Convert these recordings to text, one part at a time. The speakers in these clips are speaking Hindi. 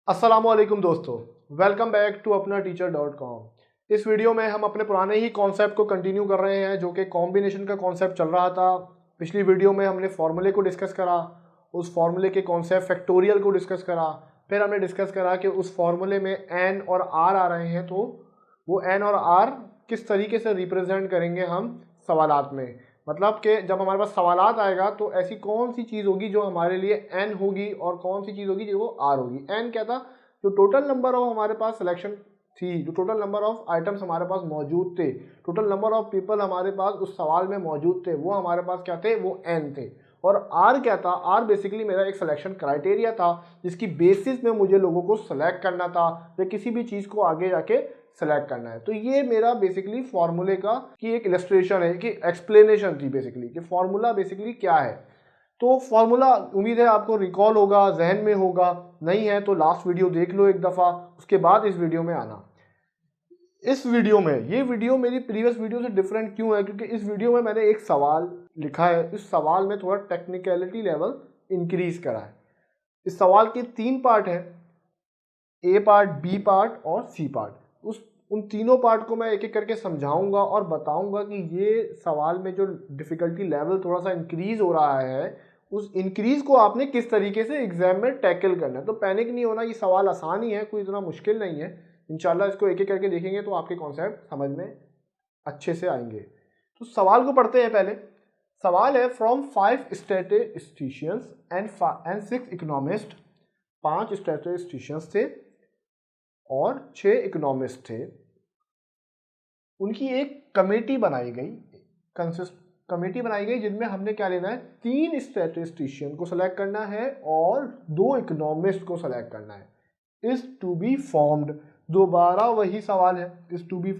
अस्सलामुअलैकुम दोस्तों, वेलकम बैक टू अपना टीचर.com। इस वीडियो में हम अपने पुराने ही कॉन्सेप्ट को कंटिन्यू कर रहे हैं जो कि कॉम्बिनेशन का कॉन्सेप्ट चल रहा था। पिछली वीडियो में हमने फार्मूले को डिस्कस करा, उस फार्मूले के कॉन्सेप्ट फैक्टोरियल को डिस्कस करा, फिर हमने डिस्कस करा कि उस फार्मूले में एन और आर आ रहे हैं, तो वो एन और आर किस तरीके से रिप्रेजेंट करेंगे हम सवालात में। मतलब कि जब हमारे पास सवालात आएगा तो ऐसी कौन सी चीज़ होगी जो हमारे लिए एन होगी और कौन सी चीज़ होगी जो वो आर होगी। एन क्या था? जो टोटल नंबर ऑफ हमारे पास सिलेक्शन थी, जो टोटल नंबर ऑफ आइटम्स हमारे पास मौजूद थे, टोटल नंबर ऑफ पीपल हमारे पास उस सवाल में मौजूद थे, वो हमारे पास क्या थे? वो एन थे। और आर क्या था? आर बेसिकली मेरा एक सिलेक्शन क्राइटेरिया था जिसकी बेसिस में मुझे लोगों को सिलेक्ट करना था या किसी भी चीज़ को आगे जाके सेलेक्ट करना है। तो ये मेरा बेसिकली फार्मूले का की एक इलस्ट्रेशन है, कि एक्सप्लेनेशन थी बेसिकली कि फार्मूला बेसिकली क्या है। तो फार्मूला उम्मीद है आपको रिकॉल होगा, जहन में होगा। नहीं है तो लास्ट वीडियो देख लो एक दफ़ा, उसके बाद इस वीडियो में आना। इस वीडियो में, ये वीडियो मेरी प्रीवियस वीडियो से डिफरेंट क्यों है? क्योंकि इस वीडियो में मैंने एक सवाल लिखा है, इस सवाल में थोड़ा टेक्निकलिटी लेवल इंक्रीज करा है। इस सवाल के 3 पार्ट हैं, ए पार्ट, बी पार्ट और सी पार्ट। उन तीनों पार्ट को मैं एक एक करके समझाऊंगा और बताऊंगा कि ये सवाल में जो डिफ़िकल्टी लेवल थोड़ा सा इंक्रीज हो रहा है, उस इंक्रीज को आपने किस तरीके से एग्जाम में टैकल करना है। तो पैनिक नहीं होना, ये सवाल आसान ही है, कोई इतना मुश्किल नहीं है। इंशाल्लाह इसको एक एक करके देखेंगे तो आपके कॉन्सेप्ट समझ में अच्छे से आएंगे। तो सवाल को पढ़ते हैं पहले। सवाल है, from 5 statisticians and 6 economist, 5 statisticians थे और 6 इकोनॉमिस्ट थे। उनकी एक कमेटी बनाई गई जिनमें हमने क्या लेना है? 3 स्टैटिस्टिशियन को सिलेक्ट करना है और 2 इकोनॉमिस्ट को सिलेक्ट करना है। इज टू बी फॉर्म्ड, दोबारा वही सवाल है, इज टू बी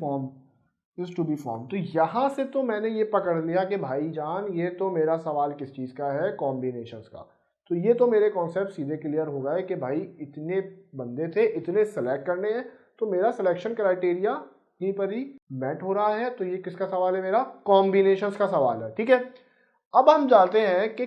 फॉर्म। तो यहां से तो मैंने ये पकड़ लिया कि भाईजान ये तो मेरा सवाल किस चीज का है? कॉम्बिनेशंस का। तो ये तो मेरे कॉन्सेप्ट सीधे क्लियर हो गए कि भाई इतने बंदे थे, इतने सेलेक्ट करने हैं, तो मेरा सिलेक्शन क्राइटेरिया यहीं पर ही मैट हो रहा है। तो ये किसका सवाल है? मेरा कॉम्बिनेशंस का सवाल है। ठीक है, अब हम जानते हैं कि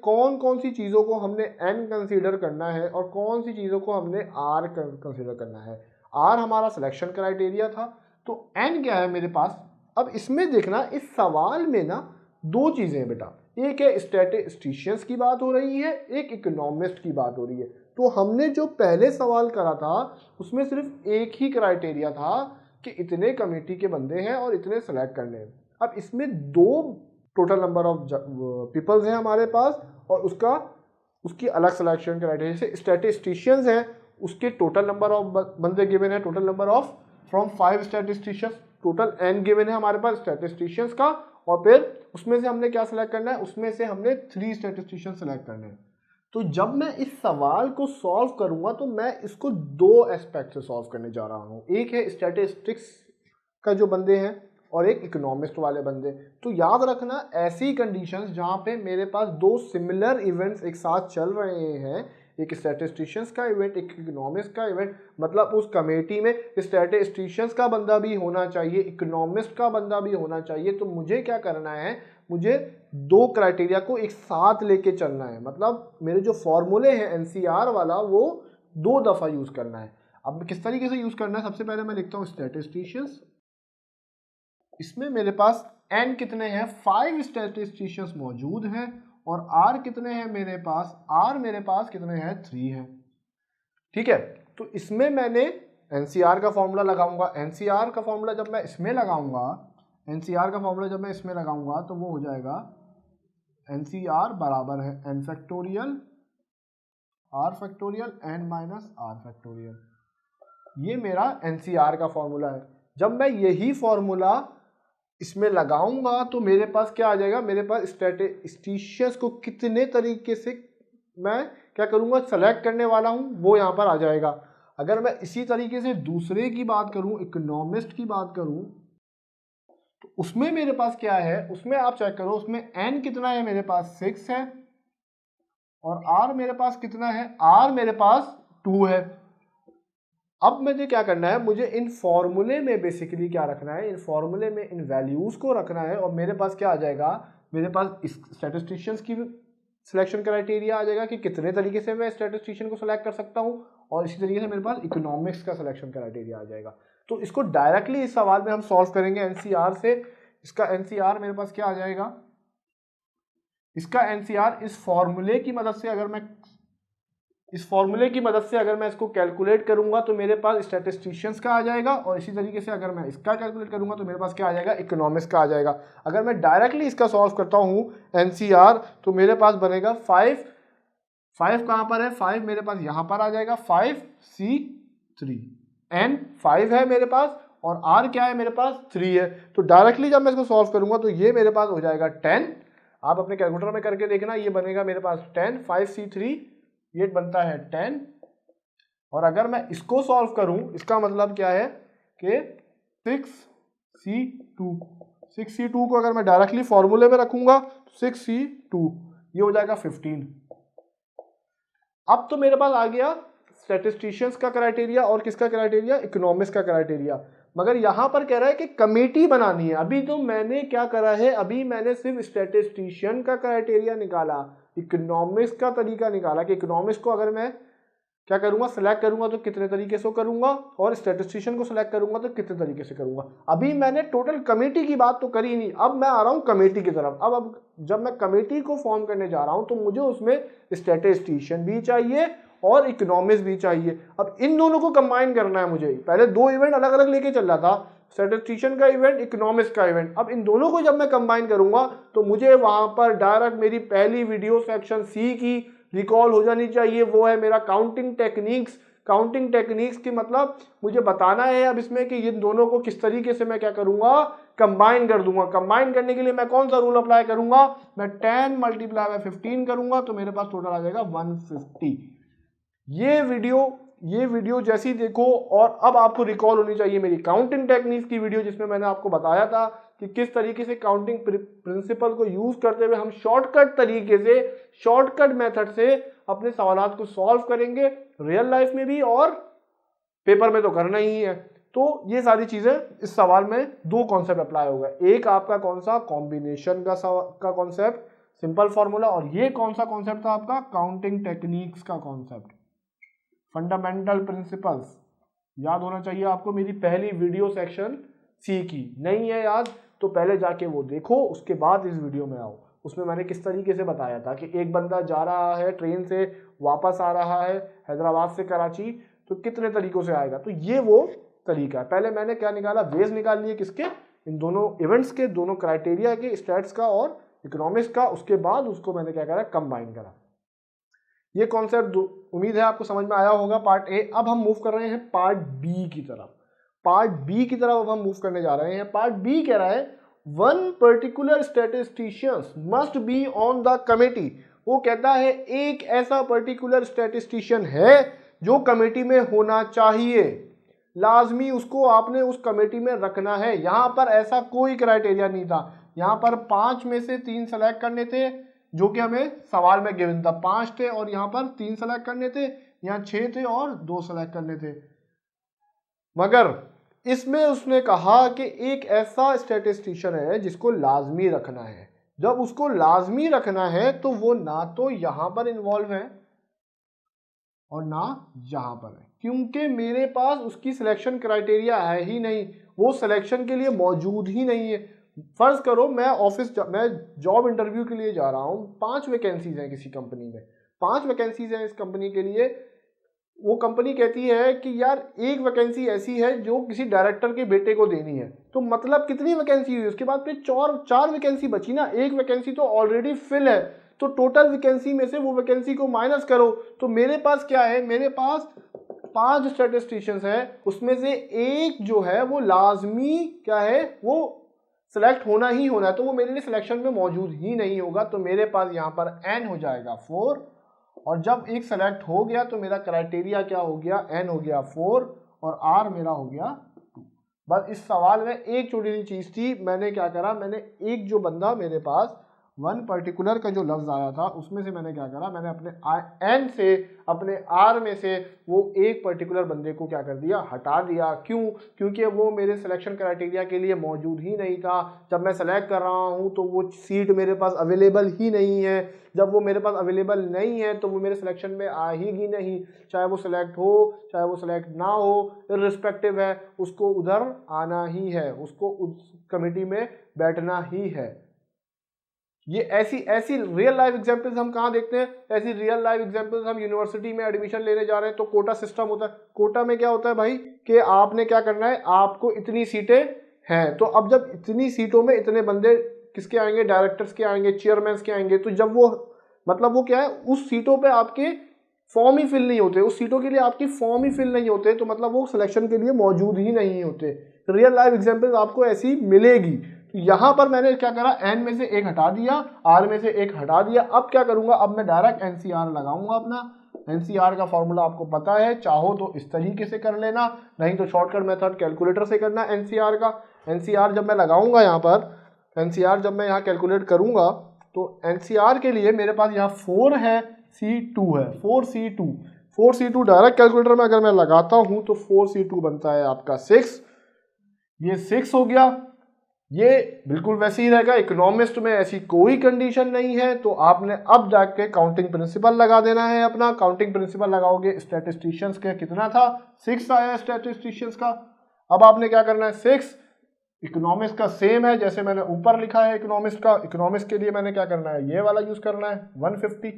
कौन कौन सी चीज़ों को हमने एन कंसीडर करना है और कौन सी चीज़ों को हमने आर कंसीडर करना है। आर हमारा सिलेक्शन क्राइटेरिया था, तो एन क्या है मेरे पास? अब इसमें देखना, इस सवाल में ना 2 चीज़ें हैं बेटा। एक है स्टैटिस्टिशियंस की बात हो रही है, एक इकोनॉमिस्ट की बात हो रही है। तो हमने जो पहले सवाल करा था उसमें सिर्फ एक ही क्राइटेरिया था कि इतने कमेटी के बंदे हैं और इतने सेलेक्ट करने हैं। अब इसमें 2 टोटल नंबर ऑफ पीपल्स हैं हमारे पास और उसकी अलग सिलेक्शन क्राइटेरिया से स्टैटिस्टिशियंस हैं, उसके टोटल नंबर ऑफ बंदे गिवन है, total number of from 5 statisticians, total N given है हमारे पास स्टैटिस्टिशियंस का। और फिर उसमें से हमने क्या सिलेक्ट करना है? उसमें से हमने 3 स्टैटिस्टिशियंस सिलेक्ट करने हैं। तो जब मैं इस सवाल को सॉल्व करूंगा तो मैं इसको 2 एस्पेक्ट से सॉल्व करने जा रहा हूं। एक है स्टैटिस्टिक्स का जो बंदे हैं और एक इकोनॉमिस्ट वाले बंदे। तो याद रखना, ऐसी कंडीशंस जहां पे मेरे पास 2 सिमिलर इवेंट्स एक साथ चल रहे हैं, एक स्टैटिस्टिशियंस का इवेंट, एक इकोनॉमिस्ट का इवेंट, मतलब उस कमेटी में स्टैटिस्टिशियंस का बंदा भी होना चाहिए, इकोनॉमिस्ट का बंदा भी होना चाहिए। तो मुझे क्या करना है? मुझे 2 क्राइटेरिया को एक साथ लेके चलना है। मतलब मेरे जो फॉर्मूले हैं एनसीआर वाला, वो 2 दफ़ा यूज़ करना है। अब किस तरीके से यूज़ करना है? सबसे पहले मैं लिखता हूँ स्टैटिस्टिशियंस। इसमें मेरे पास एन कितने हैं? 5 स्टैटिस्टिशियंस मौजूद हैं। और आर कितने हैं मेरे पास? आर मेरे पास कितने हैं? 3 हैं। ठीक है, तो इसमें मैंने एनसीआर का फॉर्मूला लगाऊंगा। एनसीआर का फॉर्मूला जब मैं इसमें लगाऊंगा, तो वो हो जाएगा एनसीआर बराबर है N factorial R factorial N minus R factorial. ये मेरा एनसीआर का फॉर्मूला है। जब मैं यही फॉर्मूला इसमें लगाऊंगा तो मेरे पास क्या आ जाएगा? मेरे पास स्टैटिस्टिशियंस को कितने तरीके से मैं क्या करूंगा? सेलेक्ट करने वाला हूं, वो यहां पर आ जाएगा। अगर मैं इसी तरीके से दूसरे की बात करूं, इकोनॉमिस्ट की बात करूं, तो उसमें मेरे पास क्या है? उसमें आप चेक करो, उसमें एन कितना है? मेरे पास 6 है। और आर मेरे पास कितना है? आर मेरे पास 2 है। अब मुझे क्या करना है? मुझे इन फॉर्मूले में बेसिकली क्या रखना है? इन फॉर्मूले में इन वैल्यूज को रखना है। और मेरे पास क्या आ जाएगा? मेरे पास स्टैटिस्टिशियंस की सिलेक्शन क्राइटेरिया आ जाएगा कि कितने तरीके से मैं स्टैटिस्टिशियन को सिलेक्ट कर सकता हूँ। और इसी तरीके से मेरे पास इकोनॉमिक्स का सिलेक्शन क्राइटेरिया आ जाएगा। तो इसको डायरेक्टली इस सवाल में हम सॉल्व करेंगे एनसीआर से। इसका एनसीआर मेरे पास क्या आ जाएगा, इसका एनसीआर इस फॉर्मूले की मदद से अगर मैं इसको कैलकुलेट करूंगा तो मेरे पास स्टैटिस्टिशियंस का आ जाएगा, और इसी तरीके से अगर मैं इसका कैलकुलेट करूंगा तो मेरे पास क्या आ जाएगा, इकोनॉमिक्स का आ जाएगा। अगर मैं डायरेक्टली इसका सॉल्व करता हूं एनसीआर तो मेरे पास बनेगा 5 कहां पर है, 5 मेरे पास यहां पर आ जाएगा, 5C3 N 5 है मेरे पास और R क्या है मेरे पास 3 है। तो डायरेक्टली जब मैं इसको सॉल्व करूंगा तो ये मेरे पास हो जाएगा 10, आप अपने कैलकुलेटर में करके देखना, ये बनेगा मेरे पास 10, 5C3 ये बनता है 10। और अगर मैं इसको सॉल्व करूं इसका मतलब क्या है कि 6C2 को अगर मैं डायरेक्टली फॉर्मूले में रखूंगा 6C2 ये हो जाएगा 15। अब तो मेरे पास आ गया स्टैटिस्टिशियंस का क्राइटेरिया और किसका क्राइटेरिया, इकोनॉमिक्स का क्राइटेरिया। मगर यहां पर कह रहा है कि कमेटी बनानी है। अभी तो मैंने क्या करा है, अभी मैंने सिर्फ स्टैटिस्टिशियन का क्राइटेरिया निकाला, इकोनॉमिक्स का तरीका निकाला कि इकोनॉमिक्स को अगर मैं क्या करूंगा, सिलेक्ट करूंगा तो कितने तरीके से करूंगा, और स्टैटिस्टिशियन को सिलेक्ट करूंगा तो कितने तरीके से करूंगा। अभी मैंने टोटल कमेटी की बात तो करी नहीं, अब मैं आ रहा हूं कमेटी की तरफ। अब जब मैं कमेटी को फॉर्म करने जा रहा हूं तो मुझे उसमें स्टैटिस्टिशियन भी चाहिए और इकोनॉमिक्स भी चाहिए। अब इन दोनों को कंबाइन करना है मुझे। पहले 2 इवेंट अलग अलग लेके चल रहा था, स्टैटिस्टिशियन का इवेंट, इकोनॉमिक्स का इवेंट। अब इन दोनों को जब मैं कंबाइन करूंगा तो मुझे वहां पर डायरेक्ट मेरी पहली वीडियो सेक्शन सी की रिकॉल हो जानी चाहिए, वो है मेरा काउंटिंग टेक्निक्स। काउंटिंग टेक्निक्स की मतलब मुझे बताना है अब इसमें कि इन दोनों को किस तरीके से मैं क्या करूंगा, कंबाइन कर दूंगा। कंबाइन करने के लिए मैं कौन सा रूल अप्लाई करूंगा, मैं 10 × 15 करूंगा तो मेरे पास टोटल आ जाएगा 150। ये वीडियो जैसी देखो, और अब आपको रिकॉल होनी चाहिए मेरी काउंटिंग टेक्निक्स की वीडियो, जिसमें मैंने आपको बताया था कि किस तरीके से काउंटिंग प्रिंसिपल को यूज करते हुए हम शॉर्टकट तरीके से, शॉर्टकट मेथड से अपने सवालात को सॉल्व करेंगे, रियल लाइफ में भी और पेपर में तो करना ही है। तो ये सारी चीजें इस सवाल में 2 कॉन्सेप्ट अप्लाई होगा। एक आपका कौन सा, कॉम्बिनेशन का कॉन्सेप्ट, सिंपल फॉर्मूला, और ये कौन सा कॉन्सेप्ट था आपका, काउंटिंग टेक्निक्स का कॉन्सेप्ट, फंडामेंटल प्रिंसिपल्स। याद होना चाहिए आपको मेरी पहली वीडियो सेक्शन सी की। नहीं है याद तो पहले जाके वो देखो, उसके बाद इस वीडियो में आओ। उसमें मैंने किस तरीके से बताया था कि एक बंदा जा रहा है ट्रेन से, वापस आ रहा है हैदराबाद से कराची, तो कितने तरीकों से आएगा। तो ये वो तरीका है। पहले मैंने क्या निकाला, वेज निकाल लिए किसके, इन दोनों इवेंट्स के, दोनों क्राइटेरिया के, स्टैट्स का और इकोनॉमिक्स का। उसके बाद उसको मैंने क्या करा, कंबाइन करा। ये कॉन्सेप्ट उम्मीद है आपको समझ में आया होगा पार्ट ए। अब हम मूव कर रहे हैं पार्ट बी की तरफ। पार्ट बी की तरफ अब हम मूव करने जा रहे हैं। पार्ट बी कह रहा है one particular statisticians must be on the committee. वो कहता है एक ऐसा पर्टिकुलर स्टैटिस्टिशियन है जो कमेटी में होना चाहिए, लाजमी उसको आपने उस कमेटी में रखना है। यहां पर ऐसा कोई क्राइटेरिया नहीं था। यहां पर 5 में से 3 सेलेक्ट करने थे जो कि हमें सवाल में गिवन था। 5 थे और यहां पर 3 सेलेक्ट करने थे, यहां 6 थे और 2 सेलेक्ट करने थे। मगर इसमें उसने कहा कि एक ऐसा स्टैटिस्टिशियन है जिसको लाजमी रखना है। जब उसको लाजमी रखना है तो वो ना तो यहां पर इन्वॉल्व है और ना यहां पर है, क्योंकि मेरे पास उसकी सिलेक्शन क्राइटेरिया है ही नहीं, वो सिलेक्शन के लिए मौजूद ही नहीं है। फर्ज करो मैं जॉब इंटरव्यू के लिए जा रहा हूं, 5 वैकेंसीज हैं किसी कंपनी में, 5 वैकेंसीज हैं इस कंपनी के लिए। वो कंपनी कहती है कि यार एक वैकेंसी ऐसी है जो किसी डायरेक्टर के बेटे को देनी है, तो मतलब कितनी वैकेंसी हुई, उसके बाद फिर 4 वैकेंसी बची ना, एक वैकेंसी तो ऑलरेडी फिल है। तो टोटल वैकेंसी में से वो वैकेंसी को माइनस करो, तो मेरे पास क्या है, मेरे पास 5 स्टैटिस्टिशियंस है, उसमें से एक जो है वो लाजमी क्या है, वो सिलेक्ट होना ही होना है, तो वो मेरे लिए सिलेक्शन में मौजूद ही नहीं होगा। तो मेरे पास यहाँ पर n हो जाएगा 4, और जब एक सेलेक्ट हो गया तो मेरा क्राइटेरिया क्या हो गया, n हो गया 4 और r मेरा हो गया 2। बस इस सवाल में एक छोटी सी चीज थी, मैंने क्या करा, मैंने एक जो बंदा मेरे पास वन पर्टिकुलर का जो लफ्ज आया था उसमें से मैंने क्या करा, मैंने अपने एन से, अपने आर में से वो एक पर्टिकुलर बंदे को क्या कर दिया, हटा दिया। क्यों? क्योंकि वो मेरे सिलेक्शन क्राइटेरिया के लिए मौजूद ही नहीं था। जब मैं सेलेक्ट कर रहा हूँ तो वो सीट मेरे पास अवेलेबल ही नहीं है। जब वो मेरे पास अवेलेबल नहीं है तो वो मेरे सिलेक्शन में आएगी नहीं, चाहे वो सिलेक्ट हो चाहे वो सिलेक्ट ना हो, इर्रिस्पेक्टिव है, उसको उधर आना ही है, उसको उस कमेटी में बैठना ही है। ये ऐसी ऐसी रियल लाइफ एग्जांपल्स हम कहाँ देखते हैं? ऐसी रियल लाइफ एग्जांपल्स हम यूनिवर्सिटी में एडमिशन लेने जा रहे हैं तो कोटा सिस्टम होता है। कोटा में क्या होता है भाई कि आपने क्या करना है, आपको इतनी सीटें हैं, तो अब जब इतनी सीटों में इतने बंदे किसके आएंगे, डायरेक्टर्स के आएंगे, चेयरमैन के आएंगे, तो जब वो मतलब वो क्या है, उस सीटों पे आपके फॉर्म ही फिल नहीं होते, उस सीटों के लिए आपकी फॉर्म ही फिल नहीं होते, तो मतलब वो सिलेक्शन के लिए मौजूद ही नहीं होते। रियल लाइफ एग्जांपल्स आपको ऐसी मिलेगी। तो यहाँ पर मैंने क्या करा, एन में से एक हटा दिया, आर में से एक हटा दिया। अब क्या करूंगा, अब मैं डायरेक्ट एनसीआर लगाऊंगा अपना। एनसीआर का फॉर्मूला आपको पता है, चाहो तो इस तरीके से कर लेना, नहीं तो शॉर्टकट मेथड कैलकुलेटर से करना एनसीआर का। एनसीआर जब मैं लगाऊंगा यहाँ पर, एनसीआर जब मैं यहाँ कैलकुलेट करूंगा तो एनसीआर के लिए मेरे पास यहाँ 4 है, C2 है, 4C2। 4C2 डायरेक्ट कैलकुलेटर में अगर मैं लगाता हूँ तो 4C2 बनता है आपका 6। ये 6 हो गया। ये बिल्कुल वैसे ही रहेगा। इकोनॉमिस्ट में ऐसी कोई कंडीशन नहीं है, तो आपने अब जाके काउंटिंग प्रिंसिपल लगा देना है अपना। काउंटिंग प्रिंसिपल लगाओगे, स्टैटिस्टिशियंस का कितना था, 6 आया स्टैटिस्टिशियंस का। अब आपने क्या करना है, 6 इकोनॉमिक्स का सेम है जैसे मैंने ऊपर लिखा है इकोनॉमिक्स का। इकोनॉमिक्स के लिए मैंने क्या करना है, ये वाला यूज करना है 150,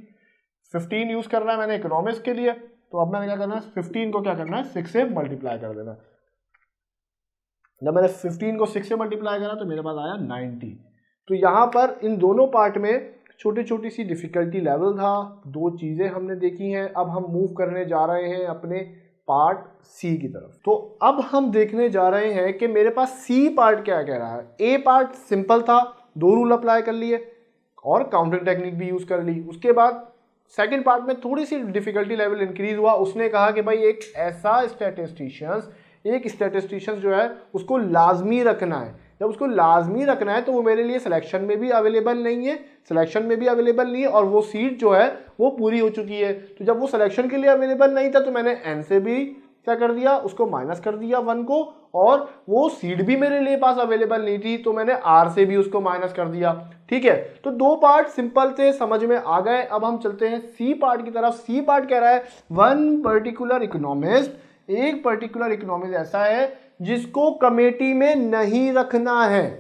15 यूज करना है मैंने इकोनॉमिक्स के लिए। तो अब मैंने क्या करना है, 15 को क्या करना है, 6 से मल्टीप्लाई कर देना। जब मैंने 15 को 6 से मल्टीप्लाई करा तो मेरे पास आया 90। तो यहाँ पर इन दोनों पार्ट में छोटी छोटी सी डिफिकल्टी लेवल था, 2 चीज़ें हमने देखी हैं। अब हम मूव करने जा रहे हैं अपने पार्ट सी की तरफ। तो अब हम देखने जा रहे हैं कि मेरे पास सी पार्ट क्या कह रहा है। ए पार्ट सिंपल था, 2 रूल अप्लाई कर लिए और काउंटिंग टेक्निक भी यूज कर ली। उसके बाद सेकंड पार्ट में थोड़ी सी डिफिकल्टी लेवल इंक्रीज हुआ। उसने कहा कि भाई एक स्टैटिस्टिशियंस जो है उसको लाजमी रखना है। जब उसको लाजमी रखना है तो वो मेरे लिए सिलेक्शन में भी अवेलेबल नहीं है, और वो सीट जो है वो पूरी हो चुकी है। तो जब वो सिलेक्शन के लिए अवेलेबल नहीं था तो मैंने एन से भी क्या कर दिया, उसको माइनस कर दिया 1 को, और वो सीट भी मेरे लिए पास अवेलेबल नहीं थी तो मैंने आर से भी उसको माइनस कर दिया। ठीक है, तो 2 पार्ट सिंपल थे, समझ में आ गए। अब हम चलते हैं सी पार्ट की तरफ। सी पार्ट कह रहा है एक पर्टिकुलर इकोनॉमिस्ट ऐसा है जिसको कमेटी में नहीं रखना है।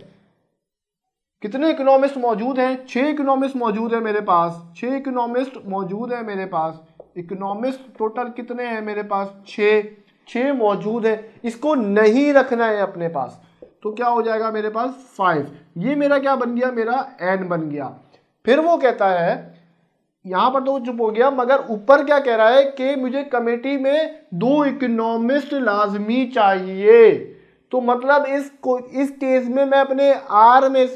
कितने इकोनॉमिस्ट मौजूद हैं, 6 इकोनॉमिस्ट मौजूद है मेरे पास, 6 इकोनॉमिस्ट मौजूद है मेरे पास। इकोनॉमिस्ट टोटल कितने हैं मेरे पास, 6 मौजूद है। इसको नहीं रखना है अपने पास, तो क्या हो जाएगा मेरे पास 5। ये मेरा क्या बन गया, मेरा एन बन गया। फिर वो कहता है, यहां पर तो चुप हो गया, मगर ऊपर क्या कह रहा है कि मुझे कमेटी में 2 इकोनॉमिस्ट लाजमी चाहिए। तो मतलब इस केस में मैं अपने आर में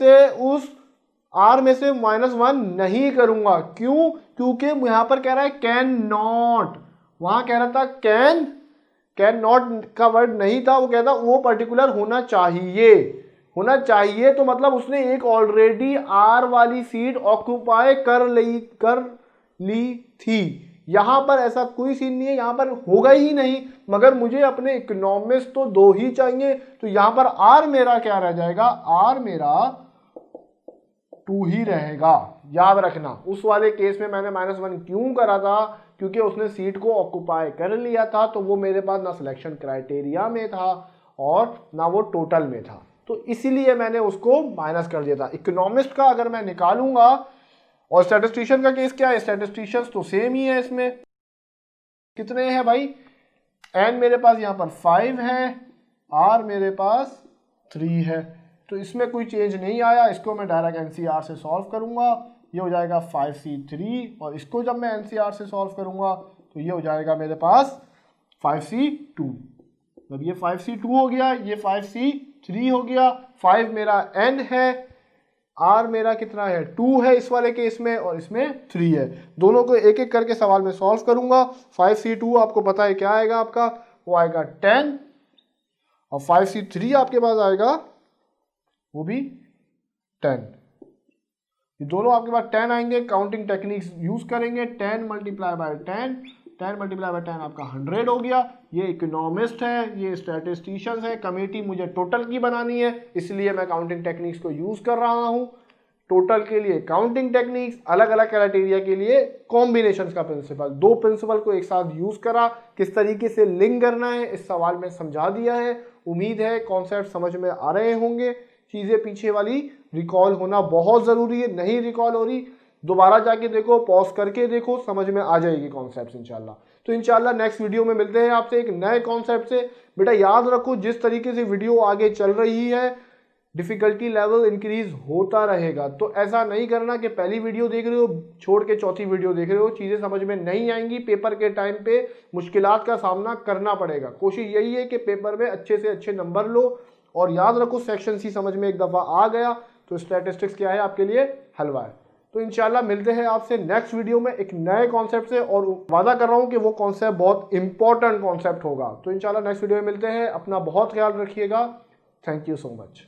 से -1 नहीं करूंगा। क्यों? क्योंकि यहां पर कह रहा है कैन नॉट, वहां कह रहा था कैन नॉट का वर्ड नहीं था, वो कहता वो पर्टिकुलर होना चाहिए। तो मतलब उसने एक ऑलरेडी आर वाली सीट ऑक्यूपाई कर ली थी। यहां पर ऐसा कोई सीन नहीं है, यहां पर होगा ही नहीं, मगर मुझे अपने इकोनॉमिस्ट तो 2 ही चाहिए। तो यहां पर आर मेरा क्या रह जाएगा, आर मेरा 2 ही रहेगा। याद रखना, उस वाले केस में मैंने -1 क्यों करा था, क्योंकि उसने सीट को ऑक्यूपाई कर लिया था, तो वो मेरे पास ना सिलेक्शन क्राइटेरिया में था और ना वो टोटल में था, तो इसीलिए मैंने उसको माइनस कर दिया था। इकोनॉमिस्ट का अगर मैं निकालूंगा, और स्टैटिस्टिशियन का केस क्या है, स्टैटिस्टिशियंस तो सेम ही है। इसमें कितने हैं भाई, एन मेरे पास यहाँ पर 5 है, आर मेरे पास 3 है, तो इसमें कोई चेंज नहीं आया। इसको मैं डायरेक्ट एनसीआर से सॉल्व करूंगा, ये हो जाएगा 5C3, और इसको जब मैं एनसीआर से सॉल्व करूंगा तो ये हो जाएगा मेरे पास 5C2। जब ये 5C2 हो गया, ये 5C3 हो गया। 5 मेरा एन है, आर मेरा कितना है, 2 है इस वाले केस में, और इसमें 3 है। दोनों को एक एक करके सवाल में सॉल्व करूंगा। 5C2 आपको पता है क्या आएगा आपका, वो आएगा 10, और 5C3 आपके पास आएगा वो भी 10। ये दोनों आपके पास 10 आएंगे, काउंटिंग टेक्निक्स यूज करेंगे, 10 मल्टीप्लाई बाय 10 मल्टीप्लाई बाय 10 आपका 100 हो गया। ये इकोनॉमिस्ट है, ये स्टैटिस्टिशियंस है, कमेटी मुझे टोटल की बनानी है, इसलिए मैं काउंटिंग टेक्निक्स को यूज कर रहा हूं। टोटल के लिए काउंटिंग टेक्निक्स, अलग अलग क्राइटेरिया के लिए कॉम्बिनेशंस का प्रिंसिपल, दो प्रिंसिपल को एक साथ यूज करा, किस तरीके से लिंक करना है इस सवाल में समझा दिया है। उम्मीद है कॉन्सेप्ट समझ में आ रहे होंगे। चीजें पीछे वाली रिकॉल होना बहुत जरूरी है, नहीं रिकॉल हो रही दोबारा जाके देखो, पॉज करके देखो, समझ में आ जाएगी कॉन्सेप्ट इंशाल्लाह। तो इंशाल्लाह नेक्स्ट वीडियो में मिलते हैं आपसे एक नए कॉन्सेप्ट से। बेटा याद रखो, जिस तरीके से वीडियो आगे चल रही है डिफिकल्टी लेवल इंक्रीज होता रहेगा। तो ऐसा नहीं करना कि पहली वीडियो देख रहे हो छोड़ के चौथी वीडियो देख रहे हो, चीजें समझ में नहीं आएंगी, पेपर के टाइम पे मुश्किलात का सामना करना पड़ेगा। कोशिश यही है कि पेपर में अच्छे से अच्छे नंबर लो। और याद रखो सेक्शन सी समझ में एक दफा आ गया तो स्टैटिस्टिक्स क्या है आपके लिए, हलवा है। तो इंशाल्लाह मिलते हैं आपसे नेक्स्ट वीडियो में एक नए कॉन्सेप्ट से, और वादा कर रहा हूं कि वो कॉन्सेप्ट बहुत इंपॉर्टेंट कॉन्सेप्ट होगा। तो इंशाल्लाह नेक्स्ट वीडियो में मिलते हैं। अपना बहुत ख्याल रखिएगा। Thank you so much.